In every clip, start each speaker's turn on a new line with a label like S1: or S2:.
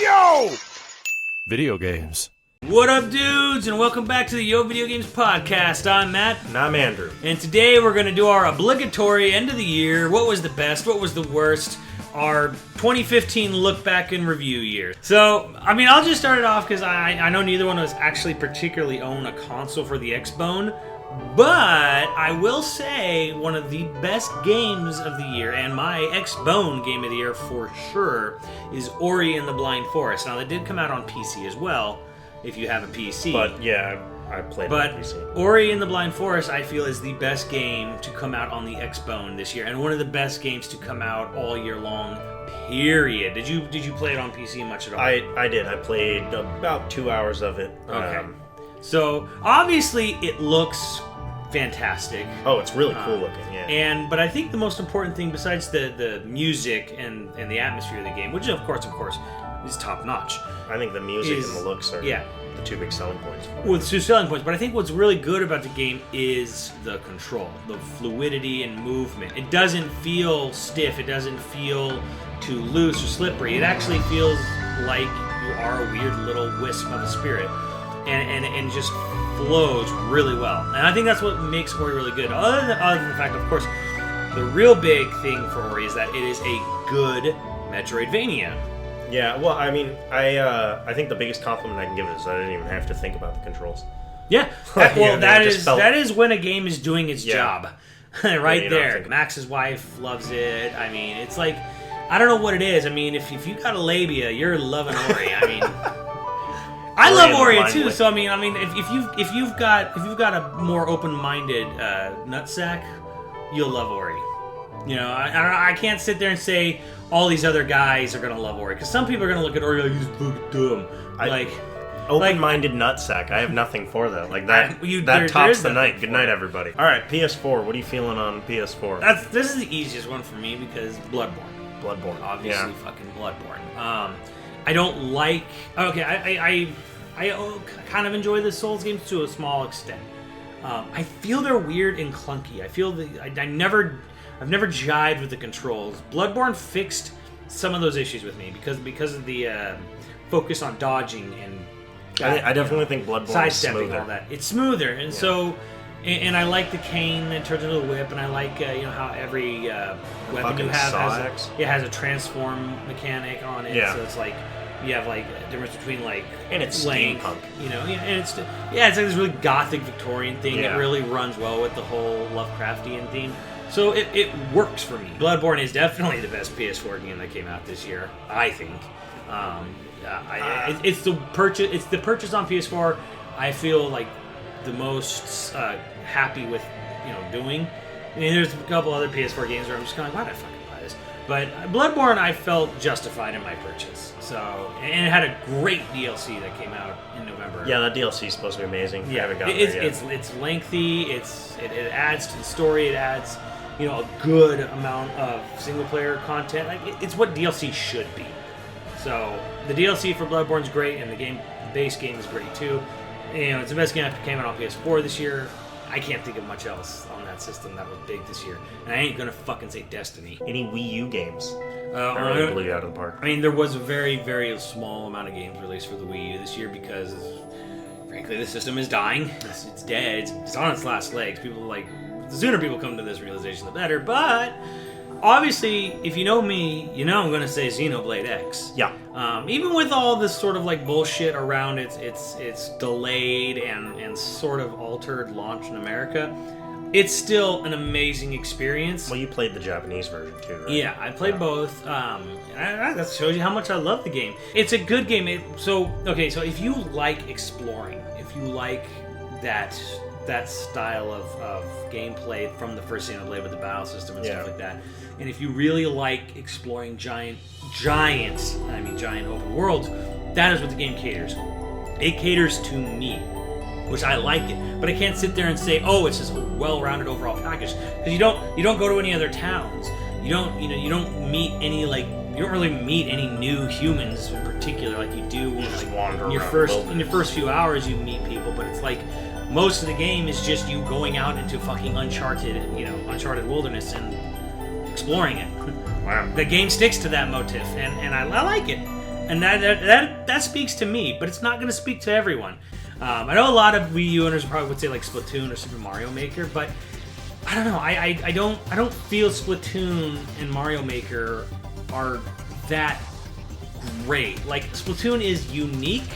S1: Yo! Video games.
S2: What up, dudes, and welcome back to the YoVideogames podcast. I'm Matt.
S3: And I'm Andrew.
S2: And today we're going to do our obligatory end of the year. What was the best? What was the worst? Our 2015 look back and review year. So, I'll just start it off because I know neither one of us actually particularly own a console for the Xbone. But I will say one of the best games of the year, and my Xbone game of the year for sure, is Ori and the Blind Forest. Now, that did come out on PC as well, if you have a PC.
S3: But yeah, I played it on PC.
S2: Ori and the Blind Forest, I feel, is the best game to come out on the Xbone this year, and one of the best games to come out all year long. Period. Did you play it on PC much at all?
S3: I did. I played about 2 hours of it.
S2: Okay. So obviously it looks fantastic.
S3: Oh, it's really cool looking. Yeah.
S2: But I think the most important thing, besides the music and the atmosphere of the game, which of course is top notch.
S3: I think the music and the looks are the two big selling points.
S2: Well, it's two selling points, but I think what's really good about the game is the control, the fluidity and movement. It doesn't feel stiff. It doesn't feel too loose or slippery. It actually feels like you are a weird little wisp of a spirit. And just flows really well. And I think that's what makes Ori really good. Other than the fact, of course, the real big thing for Ori is that it is a good Metroidvania.
S3: Yeah, well, I think the biggest compliment I can give it is that I didn't even have to think about the controls.
S2: Yeah, that is when a game is doing its job. Right there. Max's wife loves it. It's like, I don't know what it is. If you got a labia, you're loving Ori. I love Ori too. So if you've got a more open-minded nutsack, you'll love Ori. I can't sit there and say all these other guys are gonna love Ori, because some people are gonna look at Ori like he's dumb.
S3: Open-minded nutsack. I have nothing for that. Like that. That tops the night. Good night, everybody. All right, PS4. What are you feeling on PS4?
S2: This is the easiest one for me because Bloodborne. Obviously, fucking Bloodborne. I don't like. Okay, I kind of enjoy the Souls games to a small extent. I feel they're weird and clunky. I feel I've never jived with the controls. Bloodborne fixed some of those issues with me because of the focus on dodging and
S3: I definitely think Bloodborne
S2: sidestepping
S3: is smoother.
S2: All that. It's smoother, and so. And I like the cane that turns into a whip, and I like how every weapon you have has a transform mechanic on it. Yeah. So it's like you have like a difference between
S3: and it's
S2: length,
S3: steampunk.
S2: And it's like this really gothic Victorian thing.
S3: Yeah.
S2: It really runs well with the whole Lovecraftian theme. So it works for me. Bloodborne is definitely the best PS4 game that came out this year, I think. It's the purchase on PS4. I feel like the most happy with doing. There's a couple other PS4 games where I'm just kind of like, why did I fucking buy this? But Bloodborne, I felt justified in my purchase. So, and it had a great DLC that came out in November.
S3: Yeah, that DLC is supposed to be amazing.
S2: Yeah,
S3: I haven't gotten there yet.
S2: It's lengthy. It adds to the story. It adds a good amount of single player content. It's what DLC should be. So the DLC for Bloodborne's great, and the base game is great too. It's the best game that came out on PS4 this year. I can't think of much else on that system that was big this year. And I ain't gonna fucking say Destiny.
S3: Any Wii U games?
S2: I
S3: really blew you out of the park.
S2: There was a very, very small amount of games released for the Wii U this year because, frankly, the system is dying. It's dead. It's on its last legs. The sooner people come to this realization, the better. But obviously, if you know me, I'm going to say Xenoblade X.
S3: Yeah.
S2: Even with all this sort of bullshit around its delayed and sort of altered launch in America, it's still an amazing experience.
S3: Well, you played the Japanese version too, right?
S2: Yeah, I played both. That shows you how much I love the game. It's a good game. So if you like exploring, if you like that style of gameplay from the first Xenoblade with the battle system and stuff like that, and if you really like exploring giant open worlds, that is what the game caters. It caters to me, which I like it, but I can't sit there and say, oh, it's just a well-rounded overall package, because you don't go to any other towns. You don't meet any you don't really meet any new humans in particular like you do in your first few hours. You meet people, but it's like most of the game is just you going out into fucking uncharted wilderness and exploring it.
S3: Wow.
S2: The game sticks to that motif, and I like it. And that speaks to me, but it's not going to speak to everyone. I know a lot of Wii U owners probably would say like Splatoon or Super Mario Maker, but I don't know. I don't feel Splatoon and Mario Maker are that great. Like Splatoon is unique,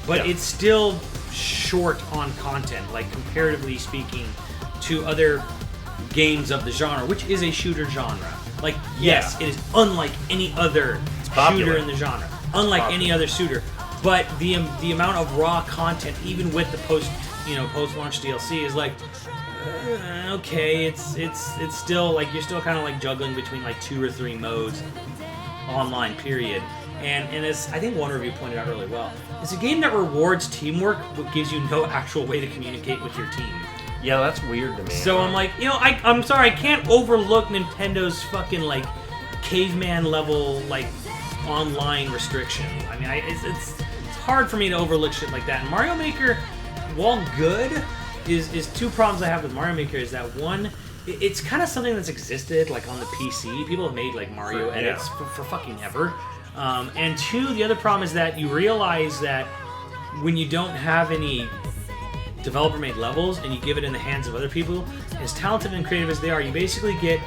S2: but it's still short on content, like comparatively speaking to other games of the genre, which is a shooter genre. Like, yes, it is unlike any other shooter in the genre, unlike any other shooter. But the amount of raw content, even with the post-launch DLC, is like okay. It's still like you're still kind of like juggling between like 2 or 3 modes online. Period. And as I think one review pointed out really well, it's a game that rewards teamwork, but gives you no actual way to communicate with your team.
S3: Yeah, that's weird to me.
S2: So I'm like, I'm sorry, I can't overlook Nintendo's fucking like caveman level like online restrictions. I mean, it's hard for me to overlook shit like that. And Mario Maker, while good, is 2 problems I have with Mario Maker. Is that one, it's kind of something that's existed like on the PC. People have made like Mario edits for fucking ever. And 2, the other problem is that you realize that when you don't have any developer-made levels and you give it in the hands of other people, as talented and creative as they are, you basically get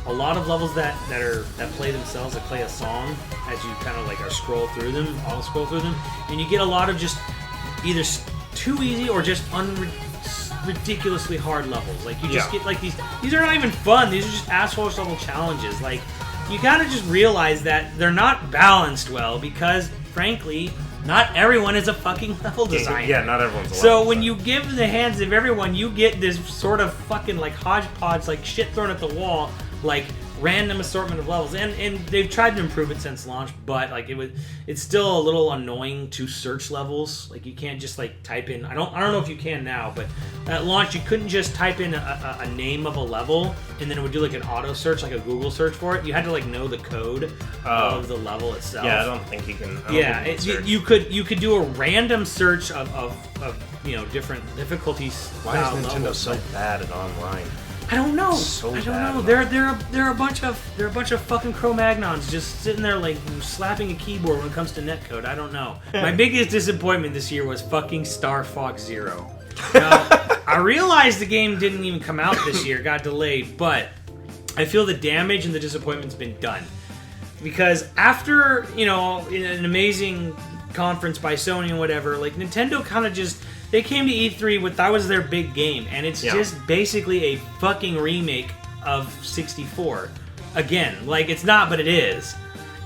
S2: a lot of levels that play themselves, that play a song as you kind of like scroll through them, and you get a lot of just either too easy or just ridiculously hard levels. Like you just get like these are not even fun. These are just asshole level challenges. Like you gotta just realize that they're not balanced well because, frankly, not everyone is a fucking level designer.
S3: Yeah, not everyone's a level
S2: So when you give in the hands of everyone, you get this sort of fucking like hodgepodge, like shit thrown at the wall, like random assortment of levels. And they've tried to improve it since launch, but like it's still a little annoying to search levels. Like you can't just like type in. I don't know if you can now, but at launch you couldn't just type in a name of a level and then it would do like an auto search, like a Google search for it. You had to like know the code of the level itself.
S3: Yeah, I don't think you can.
S2: You could do a random search of different difficulties.
S3: Why is Nintendo so bad at online?
S2: I don't know.
S3: So
S2: I don't know. They're a bunch of fucking Cro-Magnons just sitting there like slapping a keyboard when it comes to netcode. I don't know. My biggest disappointment this year was fucking Star Fox Zero. Now, I realized the game didn't even come out this year, got delayed, but I feel the damage and the disappointment's been done. Because after, an amazing conference by Sony and whatever, like Nintendo kind of just, they came to E3 with, that was their big game, and it's just basically a fucking remake of 64. Again, like it's not, but it is.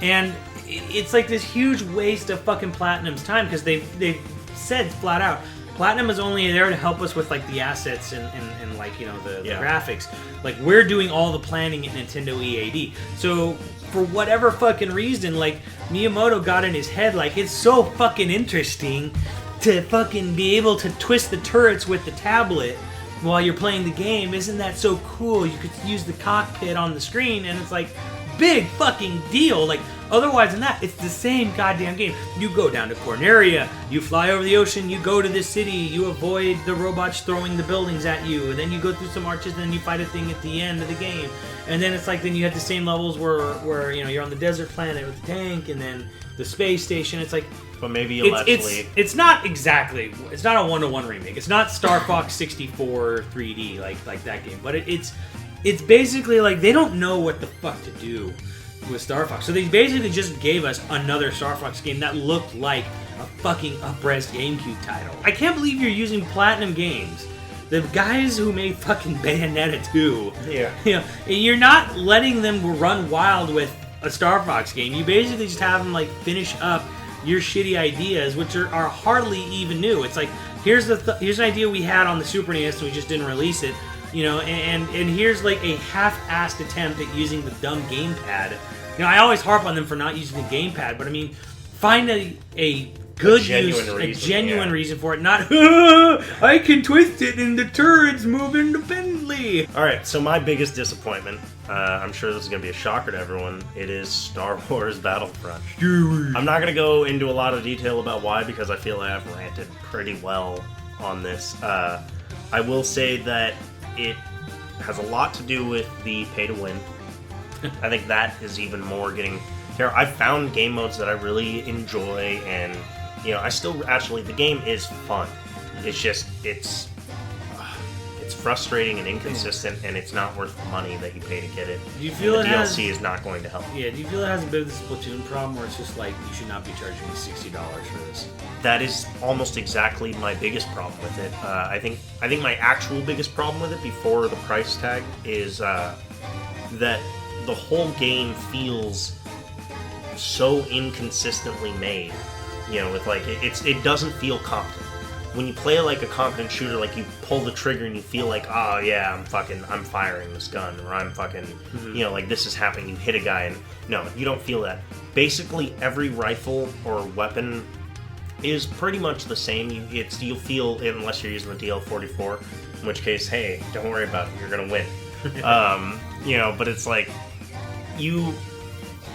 S2: And it's like this huge waste of fucking Platinum's time, because they've said flat out, Platinum is only there to help us with like the assets and like, the graphics. Like we're doing all the planning at Nintendo EAD. So for whatever fucking reason, like Miyamoto got in his head, like it's so fucking interesting to fucking be able to twist the turrets with the tablet while you're playing the game. Isn't that so cool? You could use the cockpit on the screen, and it's like big fucking deal. Like otherwise than that, it's the same goddamn game. You go down to Corneria, you fly over the ocean, you go to the city, you avoid the robots throwing the buildings at you, and then you go through some arches, and then you fight a thing at the end of the game. And then it's like, then you have the same levels where you're on the desert planet with the tank, and then the space station. It's like,
S3: but maybe allegedly,
S2: it's not exactly, it's not a 1-to-1 remake. It's not Star Fox 64 3D like that game. But it's basically like they don't know what the fuck to do with Star Fox. So they basically just gave us another Star Fox game that looked like a fucking up-res GameCube title. I can't believe you're using Platinum Games, the guys who made fucking Bayonetta 2.
S3: Yeah.
S2: You're not letting them run wild with a Star Fox game. You basically just have them like finish up your shitty ideas, which are hardly even new. It's like, here's an idea we had on the Super NES and we just didn't release it, and here's like a half-assed attempt at using the dumb gamepad. I always harp on them for not using the gamepad, but I mean, find a good genuine reason for it, not I can twist it and the turrets move independently.
S3: Alright, so my biggest disappointment, I'm sure this is going to be a shocker to everyone, it is Star Wars Battlefront. I'm not going to go into a lot of detail about why, because I feel like I've ranted pretty well on this. I will say that it has a lot to do with the pay-to-win. I think that is even more getting I've found game modes that I really enjoy, and I still actually the game is fun. It's just it's frustrating and inconsistent, and it's not worth the money that you pay to get it.
S2: Do you feel
S3: the DLC is not going to help?
S2: Yeah. Do you feel it has a bit of the Splatoon problem, where it's just like you should not be charging me $60 for this?
S3: That is almost exactly my biggest problem with it. I think my actual biggest problem with it before the price tag is that the whole game feels so inconsistently made. With like it doesn't feel competent. When you play like a competent shooter, like you pull the trigger and you feel like, oh yeah, I'm firing this gun, or I'm fucking, like this is happening. You hit a guy, and no, you don't feel that. Basically, every rifle or weapon is pretty much the same. You'll feel, unless you're using the DL44, in which case, hey, don't worry about it, you're gonna win. But it's like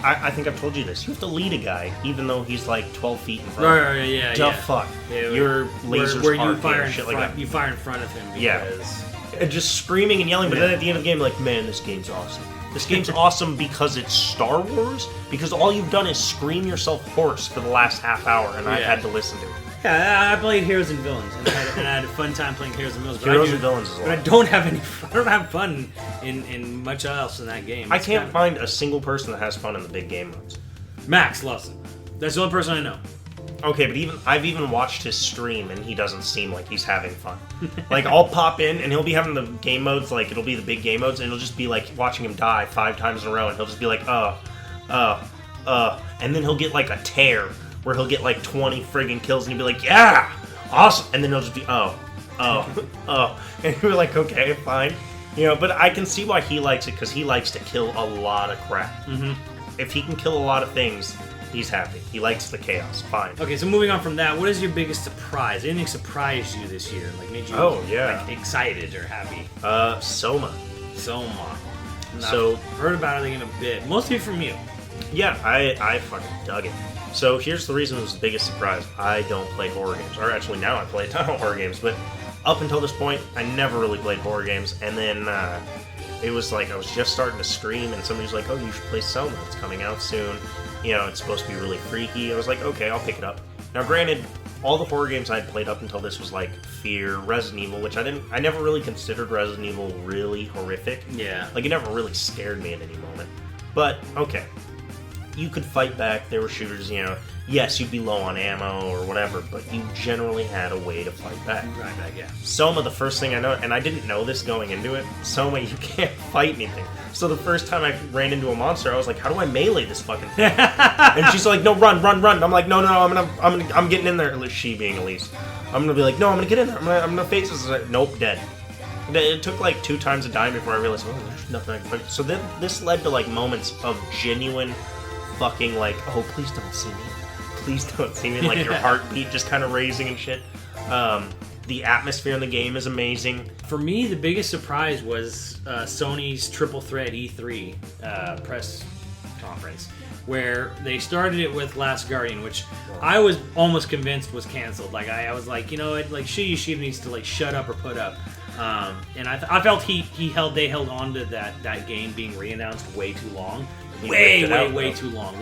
S3: I think I've told you this. You have to lead a guy, even though he's like 12 feet in front of you.
S2: Right,
S3: yeah. Fuck.
S2: Yeah,
S3: your lasers
S2: where you
S3: fire
S2: in
S3: shit
S2: front,
S3: like that.
S2: You fire in front of him because...
S3: And just screaming and yelling, but then at the end of the game, like, man, this game's awesome. This game's awesome because it's Star Wars, because all you've done is scream yourself hoarse for the last half hour, and I've had to listen to it.
S2: Yeah, I played Heroes and Villains, and I had a fun time playing Heroes and Villains.
S3: Heroes and Villains is a lot.
S2: But I don't have fun in much else in that game.
S3: I can't find a single person that has fun in the big game modes.
S2: Max loves it. That's the only person I know.
S3: Okay, but I've even watched his stream, and he doesn't seem like he's having fun. Like, I'll pop in, and he'll be having the game modes, like, it'll be the big game modes, and it'll just be like watching him die 5 times in a row, and he'll just be like, and then he'll get like a tear, where he'll get like 20 friggin' kills, and he'll be like, yeah, awesome, and then he'll just be, and you're like, okay, fine. But I can see why he likes it, because he likes to kill a lot of crap. Mm-hmm. If he can kill a lot of things, he's happy. He likes the chaos. Fine. Okay,
S2: so moving on from that, what is your biggest surprise? Anything surprised you this year? Like made you excited or happy?
S3: Soma.
S2: So heard about it in a bit, mostly from you.
S3: Yeah, I fucking dug it. So here's the reason it was the biggest surprise. I don't play horror games, or actually now I play a ton of horror games, but up until this point, I never really played horror games, and then it was like I was just starting to scream, and somebody was like, oh, you should play Soma, it's coming out soon. It's supposed to be really freaky. I was like, okay, I'll pick it up. Now, granted, all the horror games I had played up until this was like Fear, Resident Evil, which I never really considered Resident Evil really horrific.
S2: Yeah.
S3: Like, it never really scared me at any moment. But, okay. You could fight back, there were shooters, yes, you'd be low on ammo or whatever, but you generally had a way to fight back.
S2: Right back, yeah.
S3: Soma, the first thing I know, and I didn't know this going into it, Soma, you can't fight anything. So the first time I ran into a monster, I was like, how do I melee this fucking thing? And she's like, no, run. I'm like, no, I'm getting in there. She being Elise. I'm gonna be like, no, I'm gonna get in there. I'm gonna face this. Like, nope, dead. It took like 2 times a dying before I realized, oh, there's nothing I can fight. So then this led to like moments of genuine fucking like, oh, please don't see me. Please don't see me. Like your heartbeat just kind of raising and shit. The atmosphere in the game is amazing.
S2: For me, the biggest surprise was Sony's Triple Threat E3 press conference, where they started it with Last Guardian, which I was almost convinced was canceled. Like I was like, like Shigeru Yoshida needs to like shut up or put up. And I felt they held on to that game being re-announced way too long, way too long.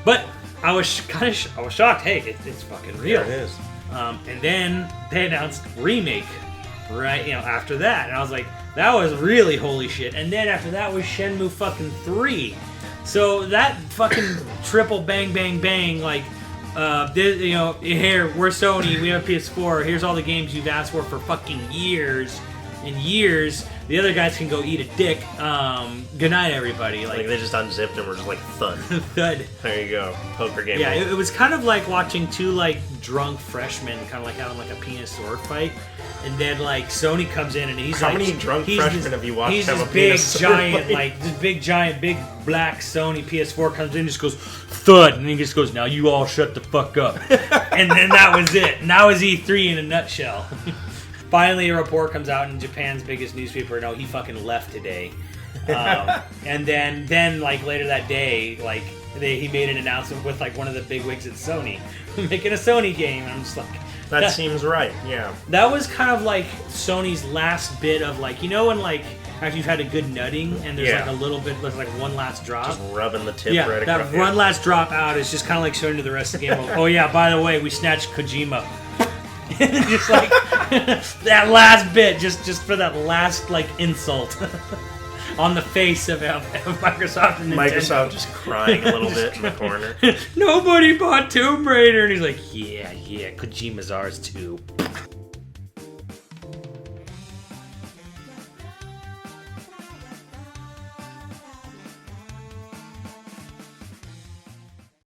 S2: But I was shocked. Hey, it's fucking real.
S3: Yeah, it is.
S2: And then they announced Remake, right? After that, and I was like, that was really holy shit. And then after that was Shenmue fucking 3. So that fucking triple bang bang bang, like, here we're Sony, we have PS4. Here's all the games you've asked for fucking years and years. The other guys can go eat a dick. Good night, everybody.
S3: Like they just unzipped and were just like thud.
S2: Thud.
S3: There you go. Poker game.
S2: Yeah, it was kind of like watching 2 like drunk freshmen kind of like having like a penis sword fight, and then like Sony comes in and he's
S3: how
S2: like,
S3: many drunk freshmen have you watched?
S2: He's
S3: have
S2: this
S3: a
S2: big
S3: penis
S2: giant
S3: sword
S2: like this big giant big black Sony PS4 comes in and just goes thud, and he just goes, now you all shut the fuck up. And then that was it. And that was E3 in a nutshell. Finally, a report comes out in Japan's biggest newspaper. No, he fucking left today. And then like later that day, like he made an announcement with like one of the big wigs at Sony, making a Sony game. And I'm just like,
S3: that seems right. Yeah.
S2: That was kind of like Sony's last bit of like, when like after you've had a good nutting and there's like a little bit, there's like one last drop.
S3: Just rubbing the tip right across.
S2: That one last drop out is just kind of like showing to the rest of the game. Oh yeah, by the way, we snatched Kojima. Just like that last bit, just for that last like insult on the face of Microsoft and Nintendo.
S3: Microsoft just crying a little bit in the corner.
S2: Nobody bought Tomb Raider, and he's like, yeah, Kojima's ours too.